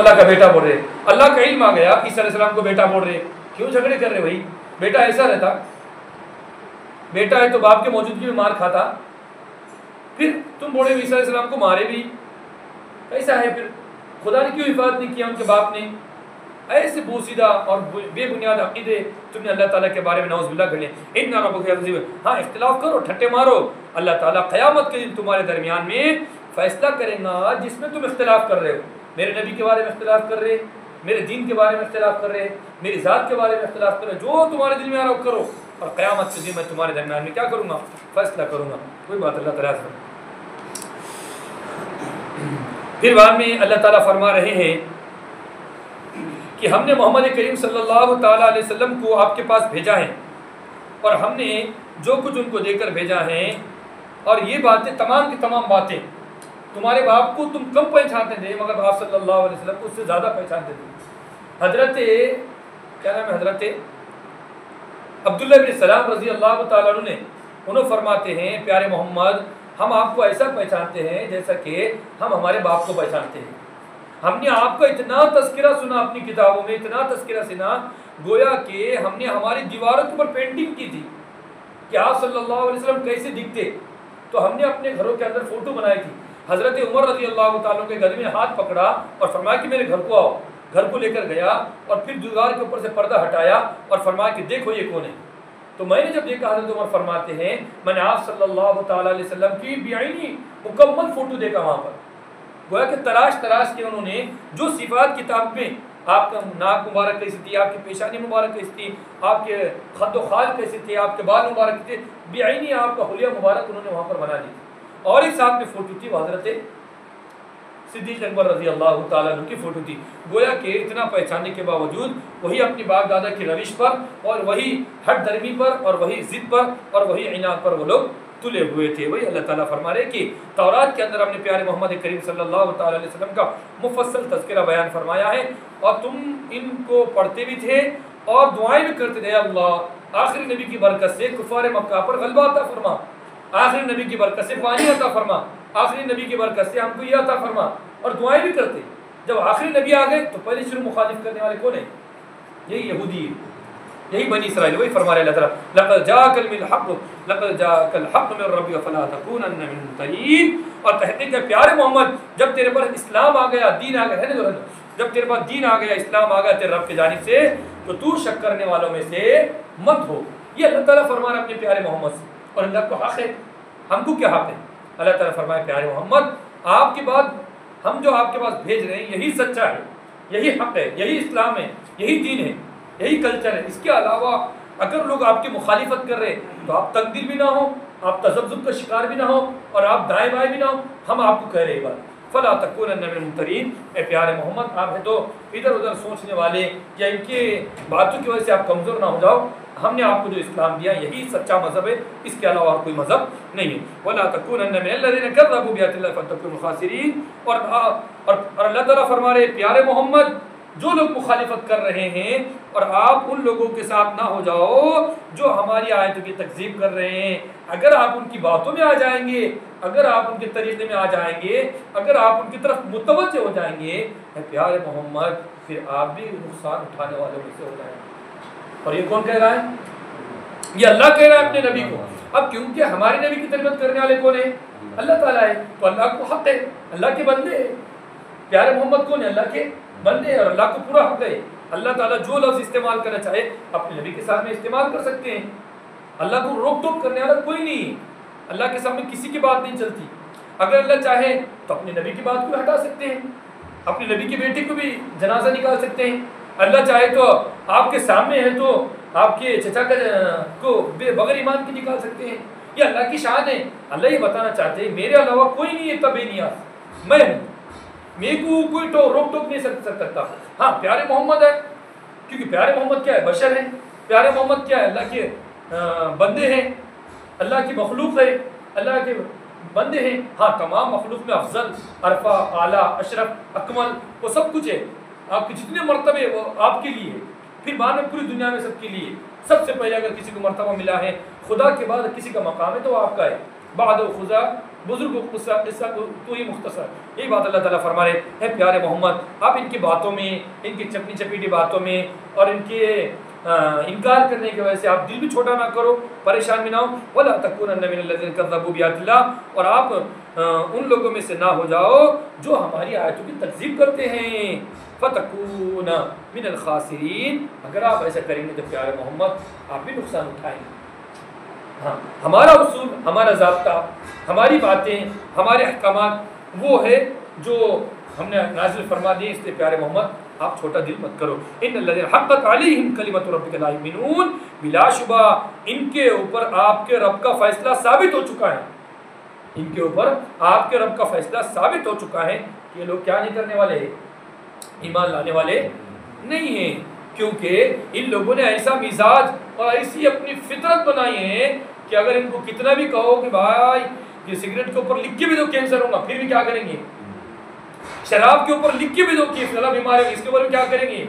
اللہ کا بیٹا بول رہے، اللہ کا علم آ گیا عیسیٰ علیہ السلام کو بیٹا بول رہے، کیوں جھگڑے کر رہے بھائی؟ بیٹا ایسا رہتا، بیٹا ہے تو باپ کے موجودگی میں مار کھاتا، پھر تم بولے عیسیٰ علیہ السلام کو مارے بھی، ایسا ہے پھر خدا نے کیوں حفاظت نہیں کیا ان کے باپ نے؟ ایسے بوسیدہ اور بے بنیاد عقیدے تم نے اللہ تعالیٰ کے بارے میں نعوذ باللہ کر لیں۔ ان ربک عزیز، ہاں اختلاف کرو، ٹھٹے مارو، اللہ تعالیٰ قیامت کے دن تمہارے درمیان میں فیصلہ کرے گا جس میں تم اختلاف کر رہے ہو، میرے نبی کے بارے میں اختلاف کر رہے، میرے دین کے بارے میں اختلاف کر رہے، میری ذات کے بارے میں اختلاف کر رہے، جو تمہارے دل میں آ رہا ہو کرو، اور قیامت کے دن میں تمہارے درمیان میں کیا کروں گا؟ فیصلہ کروں گا۔ کوئی بات اللہ تعالیٰ سے۔ پھر بعد میں اللہ تعالیٰ فرما رہے ہیں کہ ہم نے محمد کریم صلی اللہ تعالیٰ علیہ وسلم کو آپ کے پاس بھیجا ہے، اور ہم نے جو کچھ ان کو دے کر بھیجا ہے، اور یہ باتیں تمام کی تمام باتیں تمہارے باپ کو تم کم پہچانتے تھے مگر آپ صلی اللہ علیہ وسلم کو اس سے زیادہ پہچانتے تھے۔ حضرت کیا نام ہے، حضرت عبداللہ بن سلام رضی اللہ تعالیٰ عنہ نے انہوں فرماتے ہیں پیارے محمد ہم آپ کو ایسا پہچانتے ہیں جیسا کہ ہم ہمارے باپ کو پہچانتے ہیں۔ ہم نے آپ کا اتنا تذکرہ سنا اپنی کتابوں میں، اتنا تذکرہ سنا گویا کہ ہم نے ہماری دیواروں کے اوپر پینٹنگ کی تھی کہ آپ صلی اللہ علیہ وسلم کیسے دکھتے، تو ہم نے اپنے گھروں کے اندر فوٹو بنائی تھی۔ حضرت عمر رضی اللہ تعالیٰ کے گلے میں ہاتھ پکڑا اور فرمایا کہ میرے گھر کو آؤ، گھر کو لے کر گیا اور پھر دیوار کے اوپر سے پردہ ہٹایا اور فرمایا کہ دیکھو یہ کون ہے۔ تو میں نے جب دیکھا، حضرت عمر فرماتے ہیں میں نے آپ صلی اللہ تعالیٰ علیہ وسلم کی بعینی مکمل فوٹو دیکھا وہاں پر، گویا کہ تراش کے انہوں نے جو صفات کتاب میں آپ کا ناک مبارک کیسی تھی، آپ کی پیشانی مبارک کیسی تھی، آپ کے خد و خال کیسے تھے، آپ کے بال مبارک تھے، بعینی آپ کا حلیہ مبارک انہوں نے وہاں پر بنا دی تھی۔ اور ایک ساتھ میں فوٹو تھی وہ حضرت صدیق اکبر رضی اللہ تعالیٰ عنہ کی فوٹو تھی۔ گویا کہ اتنا پہچاننے کے باوجود وہی اپنی باپ دادا کی روش پر اور وہی ہٹ درمی پر اور وہی ضد پر اور وہی عناد پر وہ لوگ تلے ہوئے تھے۔ وہی اللہ تعالیٰ فرما رہے کہ تورات کے اندر ہم نے پیارے محمد کریم صلی اللہ تعالیٰ علیہ وسلم کا مفصل تذکرہ بیان فرمایا ہے، اور تم ان کو پڑھتے بھی تھے اور دعائیں بھی کرتے تھے، اللہ آخری نبی کی برکت سے کفار مکہ پر غلبہ عطا فرما، آخری نبی کی برکت سے پانی عطا فرما، آخری نبی کی برکت سے ہم کو یہ عطا فرما، اور دعائیں بھی کرتے۔ جب آخری نبی آ گئے تو پہلے شروع مخالف کرنے والے کون ہیں؟ یہی یہودی، یہی بنی اسرائیل۔ وہی فرما رہے اللہ تعالیٰ لقد جاءک الحق لقد جاءک الحق من ربک فلا تکونن من الممترین، اور تحقیق ہے پیارے محمد جب تیرے پر اسلام آ گیا، دین آ گیا ہے، جب تیرے پاس دین آ گیا، اسلام آ گیا تیرے رب کی جانب سے، تو تو شک کرنے والوں میں سے مت ہو۔ یہ اللہ تعالیٰ فرما رہا ہے اپنے پیارے محمد سے، اور اللہ کو حق ہے، ہم کو کیا حق ہے؟ اللہ تعالیٰ فرمائے پیارے محمد آپ کے بعد ہم جو آپ کے پاس بھیج رہے ہیں یہی سچا ہے، یہی حق ہے، یہی اسلام ہے، یہی دین ہے، یہی کلچر ہے۔ اس کے علاوہ اگر لوگ آپ کی مخالفت کر رہے تو آپ تقدیر بھی نہ ہو، آپ تذبذب کا شکار بھی نہ ہو، اور آپ دائیں بائیں بھی نہ ہو۔ ہم آپ کو کہہ رہے بات فلا تکونن من الممترین، اے پیارے محمد آپ ہیں تو ادھر ادھر سوچنے والے یا ان کے باتوں کی وجہ سے آپ کمزور نہ ہو جاؤ۔ ہم نے آپ کو جو اسلام دیا یہی سچا مذہب ہے، اس کے علاوہ اور کوئی مذہب نہیں ہے۔ وَلَا تَكُونَنَّ مِنَ الَّذِينَ كَذَّبُوا بِآيَاتِ اللَّهِ فَتَكُونُوا خَاسِرِينَ، اور اللہ تعالیٰ فرما رہے پیارے محمد جو لوگ مخالفت کر رہے ہیں اور آپ ان لوگوں کے ساتھ نہ ہو جاؤ جو ہماری آیتوں کی تکذیب کر رہے ہیں۔ اگر آپ ان کی باتوں میں آ جائیں گے، اگر آپ ان کے طریقے میں آ جائیں گے، اگر آپ ان کی طرف متوجہ ہو جائیں گے، اے پیارے محمد پھر آپ بھی نقصان اٹھانے والوں میں سے ہو جائیں گے۔ اور یہ کون کہہ رہا ہے؟ یہ اللہ کہہ رہا ہے اپنے نبی کو۔ اب کیونکہ ہمارے نبی کی تربیت کرنے والے کون ہیں؟ اللہ تعالیٰ ہے، تو اللہ کو حق ہے، اللہ کے بندے ہیں۔ پیارے محمد کون ہے؟ اللہ کے بندے ہیں، اور اللہ کو پورا حق ہے۔ اللہ تعالیٰ جو لفظ استعمال کرنا چاہے اپنے نبی کے سامنے استعمال کر سکتے ہیں۔ اللہ کو روک ٹوک کرنے والا کوئی نہیں، اللہ کے سامنے کسی کی بات نہیں چلتی۔ اگر اللہ چاہے تو اپنے نبی کی بات کو ہٹا سکتے ہیں، اپنے نبی کی بیٹی کو بھی جنازہ نکال سکتے ہیں۔ اللہ چاہے تو آپ کے سامنے ہے تو آپ کے چچا کو بغیر ایمان کے نکال سکتے ہیں۔ یہ اللہ کی شان ہے۔ اللہ یہ بتانا چاہتے ہیں میرے علاوہ کوئی نہیں ہے تب نیاز، میں ہوں، میرے کو کوئی روک ٹوک نہیں سکتا۔ ہاں پیارے محمد ہے، کیونکہ پیارے محمد کیا ہے؟ بشر ہیں۔ پیارے محمد کیا ہے؟ اللہ کے بندے ہیں، اللہ کی مخلوق ہے، اللہ کے بندے ہیں۔ ہاں تمام مخلوق میں افضل، عرفہ، اعلیٰ، اشرف، اکمل وہ سب کچھ ہے۔ آپ کے جتنے مرتبے وہ آپ کے لیے، پھر بعد میں پوری دنیا میں سب کے لیے۔ سب سے پہلے اگر کسی کو مرتبہ ملا ہے خدا کے بعد کسی کا مقام ہے تو وہ آپ کا ہے۔ بعد خدا بزرگ قصہ تو ہی مختصر. یہی بات اللہ تعالیٰ فرما رہے ہیں پیارے محمد آپ ان کی باتوں میں، ان کی چپی چپیٹی باتوں میں اور ان کے انکار کرنے کی وجہ سے آپ دل بھی چھوٹا نہ کرو، پریشان بھی نہ ہو. وَلَا تَكُونَنَّ مِنَ الَّذِينَ كَذَّبُوا بِآيَاتِ اللَّهِ، اور آپ ان لوگوں میں سے نہ ہو جاؤ جو ہماری آیتوں کی تکذیب کرتے ہیں. فَتَكُونَ مِنَ الْخَاسِرِينَ، اگر آپ ایسا کریں گے تو پیارے محمد آپ بھی نقصان اٹھائیں گے. ہاں ہمارا اصول، ہمارا ضابطہ، ہماری باتیں، ہمارے احکامات وہ ہے جو ہم نے نازل فرما دیے. اس لیے پیارے محمد آپ چھوٹا دل مت کرو. ان الذین حقت علیہم کلمۃ ربک لا یؤمنون، بلا شبہ ان کے اوپر آپ کے رب کا فیصلہ ثابت ہو چکا ہے. ان کے اوپر آپ کے رب کا فیصلہ ثابت ہو چکا ہے کہ یہ لوگ کیا نہیں کرنے والے، ایمان لانے والے نہیں ہیں. کیونکہ ان لوگوں نے ایسا مزاج اور ایسی اپنی فطرت بنائی ہے کہ اگر ان کو کتنا بھی کہو کہ بھائی یہ سگریٹ کے اوپر لکھ کے بھی دو کینسر ہوگا، پھر بھی کیا کریں گے. شراب کے اوپر لکھ کے بھی دو کہ فلاں بیماری ہوگی، اس کے اوپر بھی کیا کریں گے.